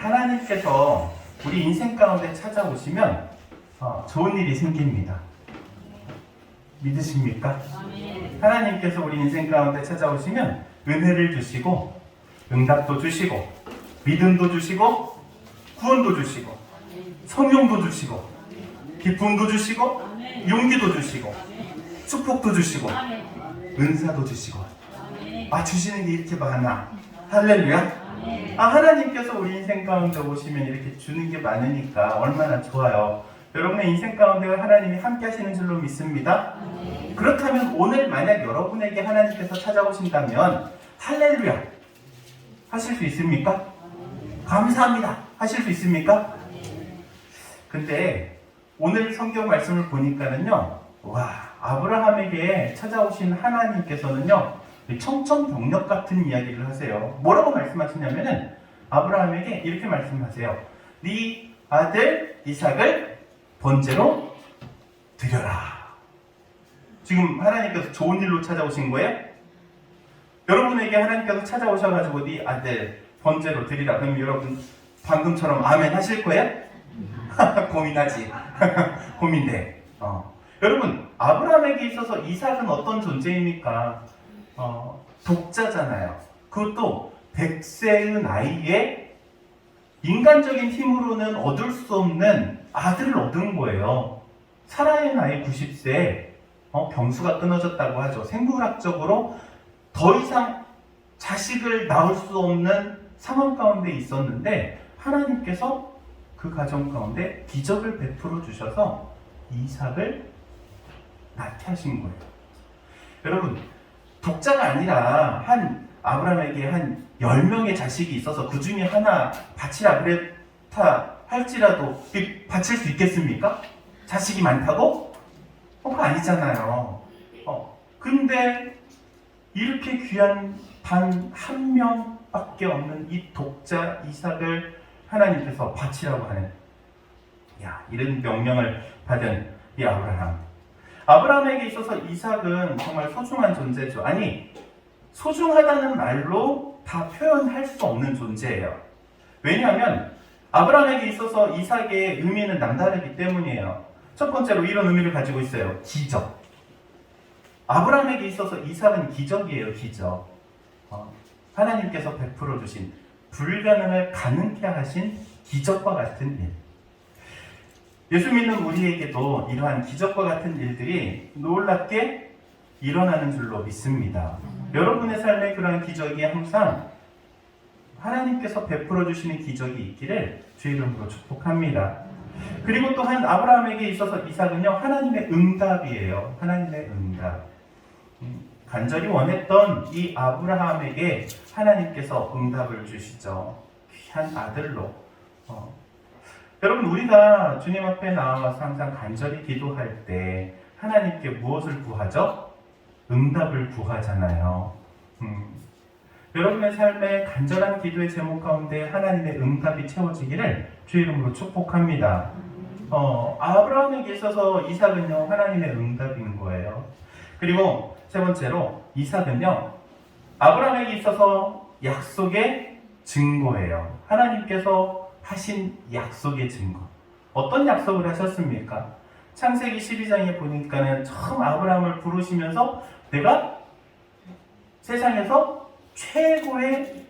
하나님께서 우리 인생 가운데 찾아오시면 좋은 일이 생깁니다. 믿으십니까? 하나님께서 우리 인생 가운데 찾아오시면 은혜를 주시고 응답도 주시고 믿음도 주시고 구원도 주시고 성령도 주시고 기쁨도 주시고 용기도 주시고 축복도 주시고 은사도 주시고 주시는 게 이렇게 많아. 할렐루야. 하나님께서 우리 인생 가운데 오시면 이렇게 주는 게 많으니까 얼마나 좋아요. 여러분의 인생 가운데 하나님이 함께 하시는 줄로 믿습니다. 그렇다면 오늘 만약 여러분에게 하나님께서 찾아오신다면 할렐루야 하실 수 있습니까? 감사합니다 하실 수 있습니까? 근데 오늘 성경 말씀을 보니까는요, 아브라함에게 찾아오신 하나님께서는요, 청천벽력 같은 이야기를 하세요. 뭐라고 말씀하시냐면은 아브라함에게 이렇게 말씀하세요. 네 아들 이삭을 번제로 드려라. 지금 하나님께서 좋은 일로 찾아오신 거예요? 여러분에게 하나님께서 찾아오셔가지고 네 아들 번제로 드리라. 그럼 여러분 방금처럼 아멘 하실 거예요? 고민하지. 고민돼. 여러분 아브라함에게 있어서 이삭은 어떤 존재입니까? 독자잖아요. 그것도 100세의 나이에 인간적인 힘으로는 얻을 수 없는 아들을 얻은 거예요. 사라의 나이 90세, 병수가 끊어졌다고 하죠. 생물학적으로 더 이상 자식을 낳을 수 없는 상황 가운데 있었는데 하나님께서 그 가정 가운데 기적을 베풀어 주셔서 이삭을 낳게 하신 거예요. 여러분 독자가 아니라 아브라함에게 한 10명의 자식이 있어서 그 중에 하나 바치라 그랬다 할지라도 바칠 수 있겠습니까? 자식이 많다고? 그거 아니잖아요. 근데 이렇게 귀한 단 한 명밖에 없는 이 독자 이삭을 하나님께서 바치라고 하는 이런 명령을 받은 이 아브라함에게 있어서 이삭은 정말 소중한 존재죠. 소중하다는 말로 다 표현할 수 없는 존재예요. 왜냐하면 아브라함에게 있어서 이삭의 의미는 남다르기 때문이에요. 첫 번째로 이런 의미를 가지고 있어요. 기적. 아브라함에게 있어서 이삭은 기적이에요. 기적. 하나님께서 베풀어 주신 불가능을 가능케 하신 기적과 같은 일. 예수 믿는 우리에게도 이러한 기적과 같은 일들이 놀랍게 일어나는 줄로 믿습니다. 여러분의 삶에 그러한 기적이 항상 하나님께서 베풀어 주시는 기적이 있기를 주의 이름으로 축복합니다. 그리고 또한 아브라함에게 있어서 이삭은요, 하나님의 응답이에요. 하나님의 응답. 간절히 원했던 이 아브라함에게 하나님께서 응답을 주시죠. 귀한 아들로. 여러분 우리가 주님 앞에 나와서 항상 간절히 기도할 때 하나님께 무엇을 구하죠? 응답을 구하잖아요. 여러분의 삶의 간절한 기도의 제목 가운데 하나님의 응답이 채워지기를 주의 이름으로 축복합니다. 아브라함에게 있어서 이삭은요, 하나님의 응답인 거예요. 그리고 세 번째로 이삭은요, 아브라함에게 있어서 약속의 증거예요. 하나님께서 하신 약속의 증거. 어떤 약속을 하셨습니까? 창세기 12장에 보니까는 처음 아브라함을 부르시면서 내가 세상에서 최고의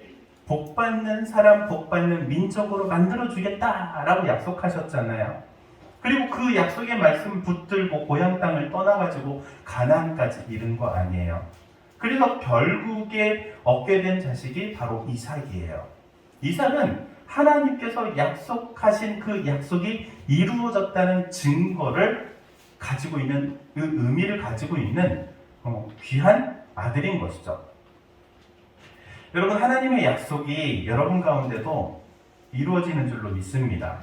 복받는 사람, 복받는 민족으로 만들어주겠다라고 약속하셨잖아요. 그리고 그 약속의 말씀 붙들고 고향 땅을 떠나가지고 가나안까지 이른 거 아니에요. 그래서 결국에 얻게 된 자식이 바로 이삭이에요. 이삭은 하나님께서 약속하신 그 약속이 이루어졌다는 증거를 가지고 있는, 그 의미를 가지고 있는 귀한 아들인 것이죠. 여러분 하나님의 약속이 여러분 가운데도 이루어지는 줄로 믿습니다.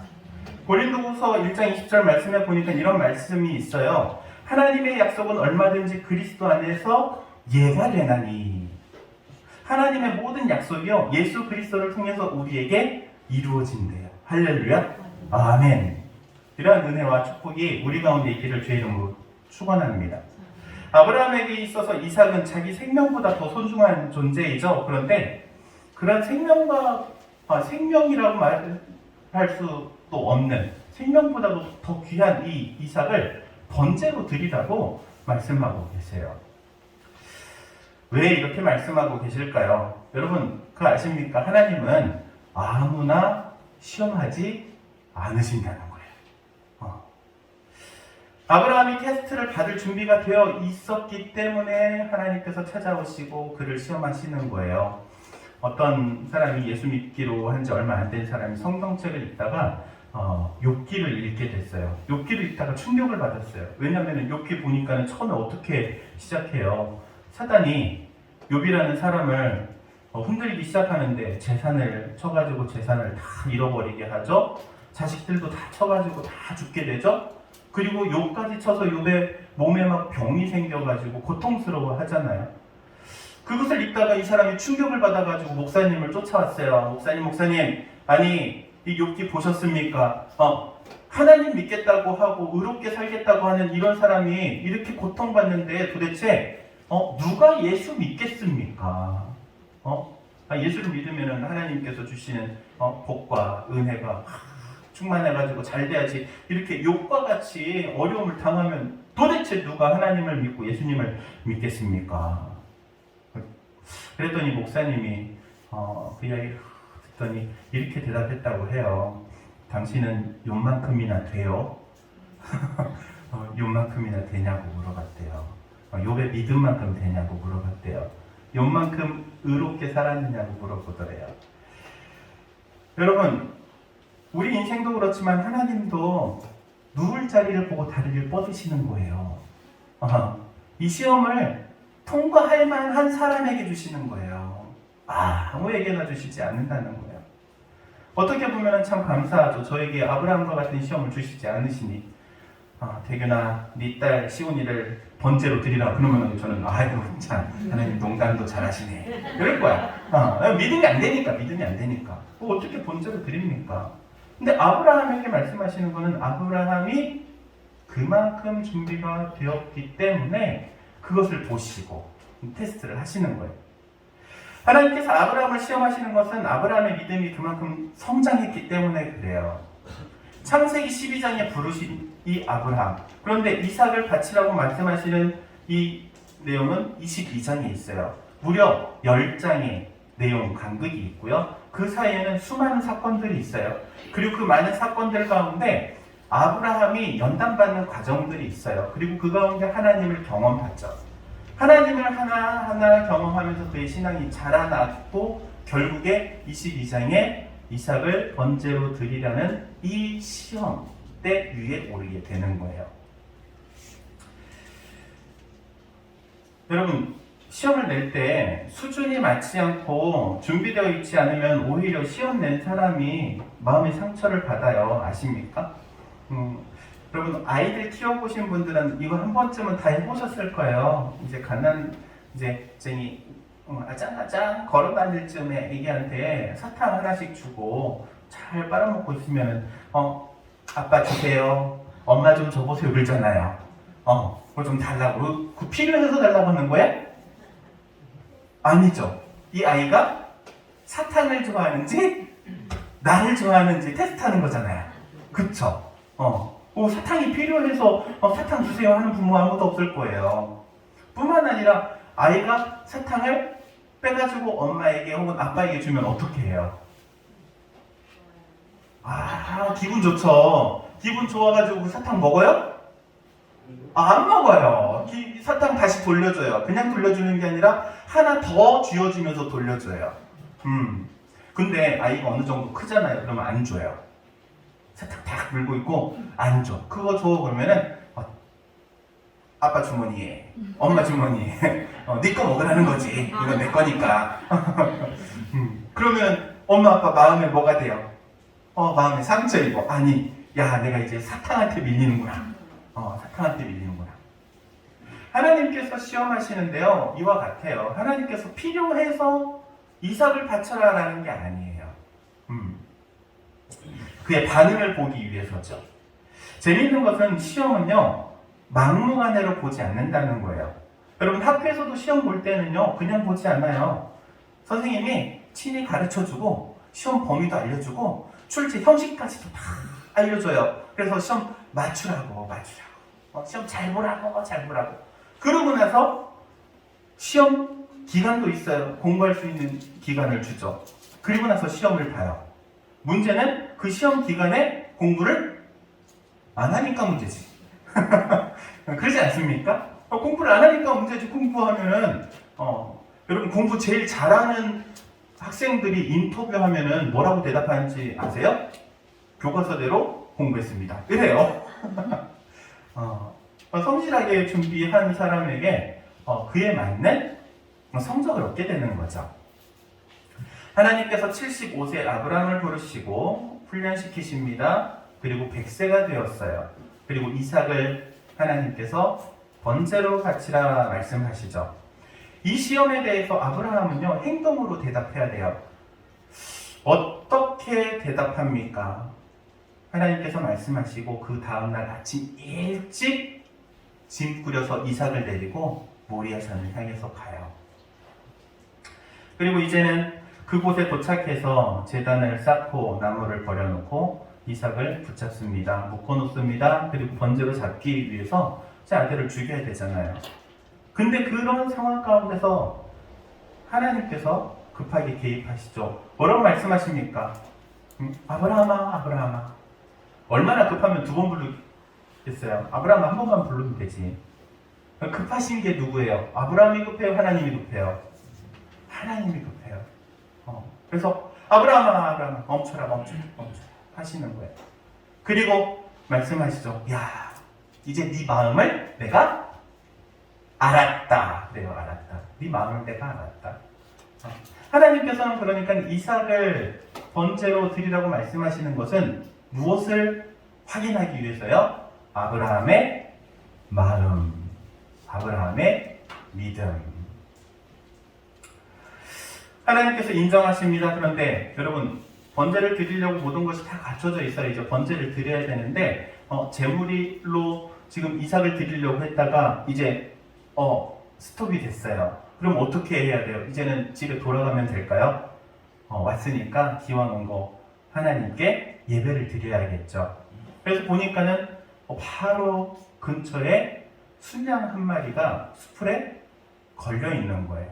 고린도후서 1장 20절 말씀에 보니까 이런 말씀이 있어요. 하나님의 약속은 얼마든지 그리스도 안에서 예가 되나니. 하나님의 모든 약속이요 예수 그리스도를 통해서 우리에게 이루어진대요. 할렐루야. 아멘. 이러한 은혜와 축복이 우리 가운데 있기를 주의 이름으로 축원합니다. 아브라함에게 있어서 이삭은 자기 생명보다 더 소중한 존재이죠. 그런데 그런 생명과 생명이라고 말할 수도 없는 생명보다도 더 귀한 이 이삭을 번제로 드리라고 말씀하고 계세요. 왜 이렇게 말씀하고 계실까요? 여러분 그거 아십니까? 하나님은 아무나 시험하지 않으신다는 거예요. 아브라함이 테스트를 받을 준비가 되어 있었기 때문에 하나님께서 찾아오시고 그를 시험하시는 거예요. 어떤 사람이 예수 믿기로 한 지 얼마 안 된 사람이 성경책을 읽다가 욥기를 읽게 됐어요. 욥기를 읽다가 충격을 받았어요. 왜냐하면 욥기 보니까는 처음에 어떻게 시작해요? 사단이 욥이라는 사람을 흔들기 시작하는데 재산을 쳐가지고 재산을 다 잃어버리게 하죠. 자식들도 다 쳐가지고 다 죽게 되죠. 그리고 욥까지 쳐서 욥의 몸에 막 병이 생겨가지고 고통스러워 하잖아요. 그것을 읽다가 이 사람이 충격을 받아가지고 목사님을 쫓아왔어요. 목사님, 아니 이 욥기 보셨습니까? 하나님 믿겠다고 하고 의롭게 살겠다고 하는 이런 사람이 이렇게 고통받는데 도대체 누가 예수 믿겠습니까? 예수를 믿으면 하나님께서 주시는 복과 은혜가 충만해가지고 잘 돼야지, 이렇게 욥과 같이 어려움을 당하면 도대체 누가 하나님을 믿고 예수님을 믿겠습니까? 그랬더니 목사님이 그 이야기 듣더니 이렇게 대답했다고 해요. 당신은 욥만큼이나 돼요? 욥만큼이나 되냐고 물어봤대요. 욥의 믿음만큼 되냐고 물어봤대요. 욥만큼 의롭게 살았느냐고 물어보더래요. 여러분, 우리 인생도 그렇지만 하나님도 누울 자리를 보고 다리를 뻗으시는 거예요. 이 시험을 통과할 만한 사람에게 주시는 거예요. 아무에게나 주시지 않는다는 거예요. 어떻게 보면 참 감사하죠. 저에게 아브라함과 같은 시험을 주시지 않으시니 대균아, 네 딸 시온이를 번제로 드리라. 그러면 저는 아이고 참 하나님 농담도 잘하시네 이럴 거야. 믿음이 안 되니까 어떻게 번제로 드립니까? 근데 아브라함에게 말씀하시는 거는 아브라함이 그만큼 준비가 되었기 때문에 그것을 보시고 테스트를 하시는 거예요. 하나님께서 아브라함을 시험하시는 것은 아브라함의 믿음이 그만큼 성장했기 때문에 그래요. 창세기 12장에 부르신 이 아브라함, 그런데 이삭을 바치라고 말씀하시는 이 내용은 22장에 있어요. 무려 10장의 내용 간극이 있고요. 그 사이에는 수많은 사건들이 있어요. 그리고 그 많은 사건들 가운데 아브라함이 연단받는 과정들이 있어요. 그리고 그 가운데 하나님을 경험하죠. 하나님을 하나하나 경험하면서 그의 신앙이 자라났고 결국에 22장에 이삭을 번제로 드리라는 이 시험 때 위에 오르게 되는 거예요. 여러분, 시험을 낼 때 수준이 맞지 않고 준비되어 있지 않으면 오히려 시험 낸 사람이 마음의 상처를 받아요. 아십니까? 여러분, 아이들 키워보신 분들은 이거 한 번쯤은 다 해보셨을 거예요. 이제 쟁이 아짱아짱 걸어다닐 쯤에 애기한테 사탕 하나씩 주고 잘 빨아먹고 있으면 아빠 주세요, 엄마 좀 줘보세요 그러잖아요. 그걸 좀 달라고. 그 필요해서 달라고 하는 거야? 아니죠. 이 아이가 사탕을 좋아하는지 나를 좋아하는지 테스트하는 거잖아요. 그쵸? 사탕이 필요해서 사탕 주세요 하는 부모 아무도 없을 거예요. 뿐만 아니라 아이가 사탕을 빼가지고 엄마에게 혹은 아빠에게 주면 어떻게 해요? 기분 좋죠. 기분 좋아가지고 그 사탕 먹어요? 안 먹어요. 사탕 다시 돌려줘요. 그냥 돌려주는 게 아니라 하나 더 쥐어주면서 돌려줘요. 근데 아이가 어느 정도 크잖아요. 그러면 안 줘요. 사탕 딱 물고 있고 안 줘. 그거 줘 그러면은 아빠 주머니에, 엄마 주머니에 네 거 먹으라는 거지. 이건 내 거니까. 그러면 엄마 아빠 마음에 뭐가 돼요? 마음에 상처 입어. 내가 이제 사탕한테 밀리는구나. 사탕한테 밀리는구나. 하나님께서 시험하시는데요, 이와 같아요. 하나님께서 필요해서 이삭을 바쳐라라는 게 아니에요. 그의 반응을 보기 위해서죠. 재미있는 것은 시험은요, 막무가내로 보지 않는다는 거예요. 여러분, 학교에서도 시험 볼 때는요, 그냥 보지 않아요. 선생님이 친히 가르쳐주고 시험 범위도 알려주고 출제 형식까지도 다 알려줘요. 그래서 시험 맞추라고. 시험 잘 보라고. 그러고 나서 시험 기간도 있어요. 공부할 수 있는 기간을 주죠. 그리고 나서 시험을 봐요. 문제는 그 시험 기간에 공부를 안 하니까 문제지. 그러지 않습니까? 공부를 안 하니까 문제지. 공부하면은 여러분 공부 제일 잘하는 학생들이 인터뷰하면은 뭐라고 대답하는지 아세요? 교과서대로 공부했습니다. 이래요. 성실하게 준비한 사람에게 그에 맞는 성적을 얻게 되는 거죠. 하나님께서 75세 아브라함을 부르시고 훈련시키십니다. 그리고 100세가 되었어요. 그리고 이삭을 하나님께서 번제로 바치라 말씀하시죠. 이 시험에 대해서 아브라함은요, 행동으로 대답해야 돼요. 어떻게 대답합니까? 하나님께서 말씀하시고 그 다음날 아침 일찍 짐 꾸려서 이삭을 데리고 모리아산을 향해서 가요. 그리고 이제는 그곳에 도착해서 제단을 쌓고 나무를 버려놓고 이삭을 붙잡습니다. 묶어놓습니다. 그리고 번제로 잡기 위해서 제 아들을 죽여야 되잖아요. 근데 그런 상황 가운데서 하나님께서 급하게 개입하시죠. 뭐라고 말씀하십니까? 아브라함아. 얼마나 급하면 2번 부르겠어요? 아브라함 한 번만 부르면 되지. 급하신 게 누구예요? 아브라함이 급해요? 하나님이 급해요? 하나님이 급해요. 그래서 아브라함아 멈춰라 하시는 거예요. 그리고 말씀하시죠. 야, 이제 네 마음을 내가 알았다. 네 마음을 내가 알았다. 하나님께서는 그러니까 이삭을 번제로 드리라고 말씀하시는 것은 무엇을 확인하기 위해서요? 아브라함의 마음, 아브라함의 믿음. 하나님께서 인정하십니다. 그런데 여러분, 번제를 드리려고 모든 것이 다 갖춰져 있어요. 이제 번제를 드려야 되는데 제물로 지금 이삭을 드리려고 했다가 이제 스톱이 됐어요. 그럼 어떻게 해야 돼요? 이제는 집에 돌아가면 될까요? 왔으니까 기왕 온 거 하나님께 예배를 드려야겠죠. 그래서 보니까는 바로 근처에 순양 한 마리가 수풀에 걸려 있는 거예요.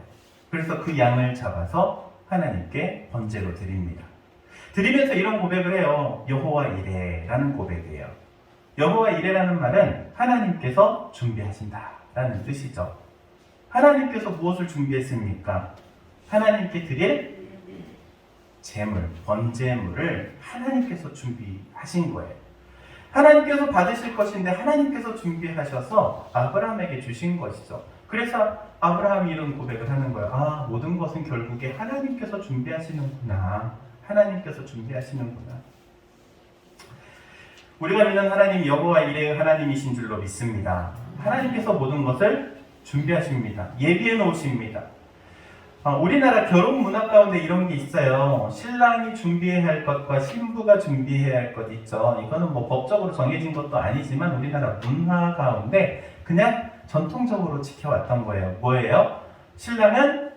그래서 그 양을 잡아서 하나님께 번제로 드립니다. 드리면서 이런 고백을 해요. 여호와 이레라는 고백이에요. 여호와 이레라는 말은 하나님께서 준비하신다라는 뜻이죠. 하나님께서 무엇을 준비했습니까? 하나님께 드릴 제물, 번제물을 하나님께서 준비하신 거예요. 하나님께서 받으실 것인데 하나님께서 준비하셔서 아브라함에게 주신 것이죠. 그래서 아브라함이 이런 고백을 하는 거예요. 모든 것은 결국에 하나님께서 준비하시는구나. 하나님께서 준비하시는구나. 우리가 믿는 하나님 여호와 이레의 하나님이신 줄로 믿습니다. 하나님께서 모든 것을 준비하십니다. 예비해 놓으십니다. 우리나라 결혼 문화 가운데 이런 게 있어요. 신랑이 준비해야 할 것과 신부가 준비해야 할 것 있죠. 이거는 뭐 법적으로 정해진 것도 아니지만 우리나라 문화 가운데 그냥 전통적으로 지켜왔던 거예요. 뭐예요? 신랑은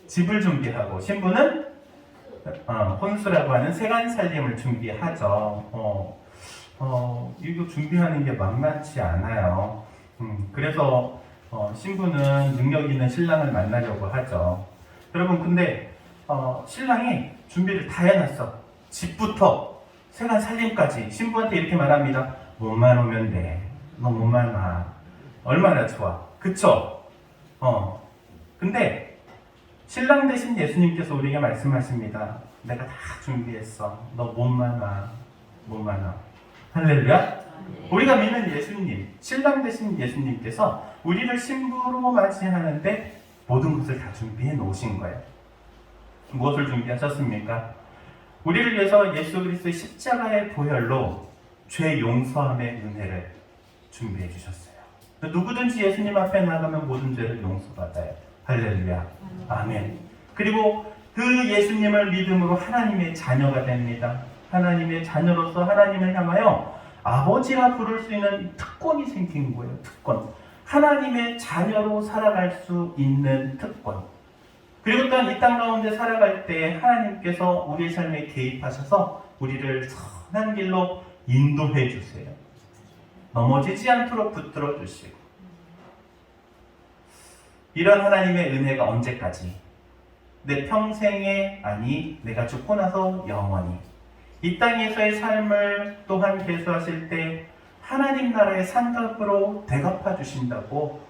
집을 준비하고 신부는 혼수라고 하는 세간 살림을 준비하죠. 이거 준비하는 게 만만치 않아요. 그래서 신부는 능력 있는 신랑을 만나려고 하죠. 여러분, 근데 신랑이 준비를 다 해놨어. 집부터 세간 살림까지. 신부한테 이렇게 말합니다. 몸만 오면 돼. 너 몸만 와. 얼마나 좋아. 그쵸? 근데 신랑 대신 예수님께서 우리에게 말씀하십니다. 내가 다 준비했어. 너 몸만 와. 할렐루야. 우리가 믿는 예수님, 신랑 대신 예수님께서 우리를 신부로 맞이하는데 모든 것을 다 준비해 놓으신 거예요. 무엇을 준비하셨습니까? 우리를 위해서 예수 그리스도의 십자가의 보혈로 죄 용서함의 은혜를 준비해 주셨어요. 누구든지 예수님 앞에 나가면 모든 죄를 용서받아요. 할렐루야. 아멘. 그리고 그 예수님을 믿음으로 하나님의 자녀가 됩니다. 하나님의 자녀로서 하나님을 향하여 아버지라 부를 수 있는 특권이 생긴 거예요. 특권. 하나님의 자녀로 살아갈 수 있는 특권. 그리고 또한 이 땅 가운데 살아갈 때 하나님께서 우리의 삶에 개입하셔서 우리를 선한 길로 인도해 주세요. 넘어지지 않도록 붙들어 주시고. 이런 하나님의 은혜가 언제까지? 내 평생에, 아니 내가 죽고 나서 영원히 이 땅에서의 삶을 또한 계수하실 때 하나님 나라의 상급으로 대갚아 주신다고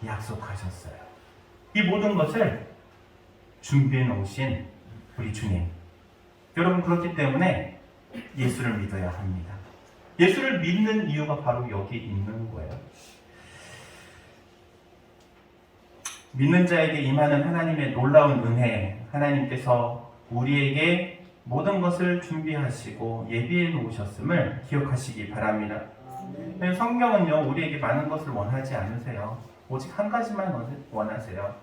약속하셨어요. 이 모든 것을 준비해 놓으신 우리 주님. 여러분, 그렇기 때문에 예수를 믿어야 합니다. 예수를 믿는 이유가 바로 여기 있는 거예요. 믿는 자에게 임하는 하나님의 놀라운 은혜, 하나님께서 우리에게 모든 것을 준비하시고 예비해 놓으셨음을 기억하시기 바랍니다. 성경은요, 우리에게 많은 것을 원하지 않으세요. 오직 한 가지만 원하세요.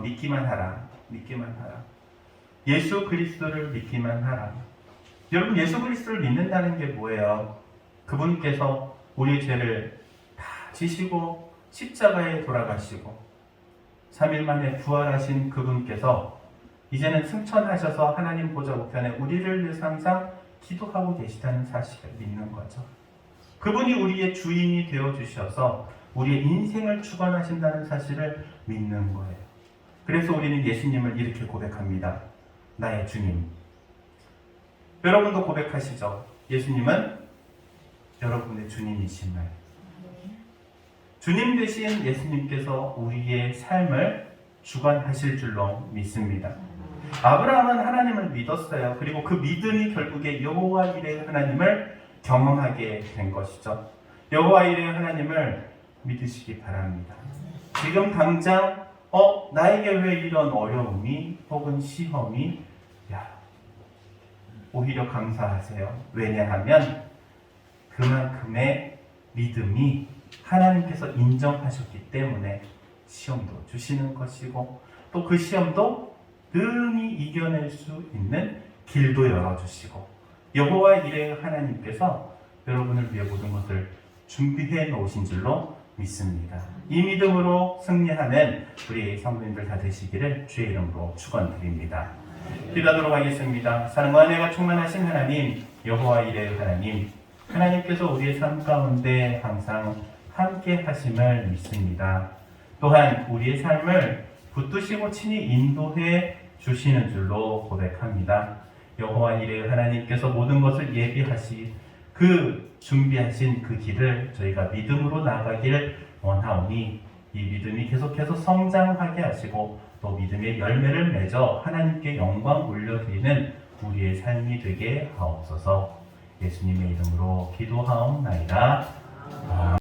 믿기만 하라. 믿기만 하라. 예수 그리스도를 믿기만 하라. 여러분, 예수 그리스도를 믿는다는 게 뭐예요? 그분께서 우리의 죄를 다 지시고 십자가에 돌아가시고 3일 만에 부활하신 그분께서 이제는 승천하셔서 하나님 보좌 우편에 우리를 위해서 항상 기도하고 계시다는 사실을 믿는 거죠. 그분이 우리의 주인이 되어주셔서 우리의 인생을 주관하신다는 사실을 믿는 거예요. 그래서 우리는 예수님을 이렇게 고백합니다. 나의 주님. 여러분도 고백하시죠. 예수님은 여러분의 주님이심을. 주님 대신 예수님께서 우리의 삶을 주관하실 줄로 믿습니다. 아브라함은 하나님을 믿었어요. 그리고 그 믿음이 결국에 여호와 이레 하나님을 경험하게 된 것이죠. 여호와 이레 하나님을 믿으시기 바랍니다. 지금 당장 나에게 왜 이런 어려움이 혹은 시험이 오히려 감사하세요. 왜냐하면 그만큼의 믿음이 하나님께서 인정하셨기 때문에 시험도 주시는 것이고 또 그 시험도 능히 이겨낼 수 있는 길도 열어주시고 여호와 이레 하나님께서 여러분을 위해 모든 것을 준비해 놓으신 줄로 믿습니다. 이 믿음으로 승리하는 우리 성도님들 다 되시기를 주의 이름으로 축원드립니다. 기도하도록 하겠습니다. 사랑과 은혜가 충만하신 하나님, 여호와 이레 하나님, 하나님께서 우리의 삶 가운데 항상 함께 하심을 믿습니다. 또한 우리의 삶을 붙드시고 친히 인도해 주시는 줄로 고백합니다. 여호와 이레 하나님께서 모든 것을 예비하시 준비하신 그 길을 저희가 믿음으로 나아가길 원하오니 이 믿음이 계속해서 성장하게 하시고 또 믿음의 열매를 맺어 하나님께 영광 올려드리는 우리의 삶이 되게 하옵소서. 예수님의 이름으로 기도하옵나이다. 아멘.